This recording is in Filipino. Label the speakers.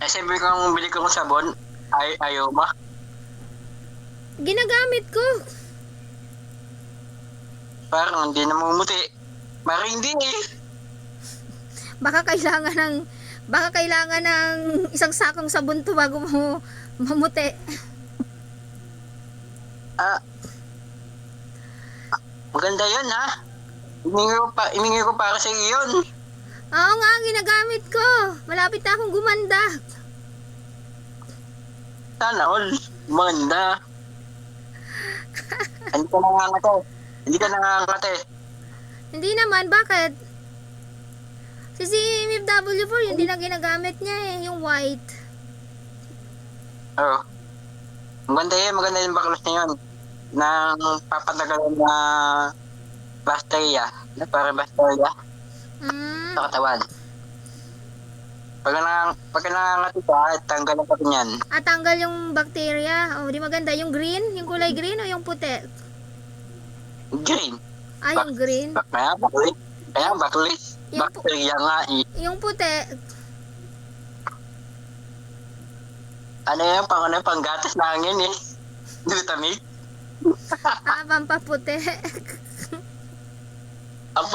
Speaker 1: sabi kong bili ko ng sabon, ayaw ba?
Speaker 2: Ginagamit ko.
Speaker 1: Parang hindi namumuti. Parang hindi eh.
Speaker 2: Baka kailangan ng isang sakong sabon to bago mo mamuti.
Speaker 1: Ah, maganda yun ha. Iningi ko para sa iyo yun.
Speaker 2: Oo nga, ginagamit ko. Malapit na akong gumanda.
Speaker 1: Sana all. Maganda. Hindi ka nangangate. Hindi ka nangangate.
Speaker 2: Hindi naman, bakit? Si CMFW4, yun din ang ginagamit niya eh, yung white.
Speaker 1: Oo. Maganda yung baklas na yun. Nang papatagalan na bacteria. Para bacteria
Speaker 2: Mm.
Speaker 1: sa katawan. Pag nangangati ka, tanggalan ka rin yan.
Speaker 2: At tanggal yung bacteria. O, di maganda. Yung green? Yung kulay green o yung puti?
Speaker 1: Green.
Speaker 2: Yung green.
Speaker 1: Kaya baklis.
Speaker 2: Yung
Speaker 1: Bacteria nga eh.
Speaker 2: Yung puti.
Speaker 1: Ano yan? Panggatas na hangin eh. Glutamate.
Speaker 2: Pampaputi.
Speaker 1: Ang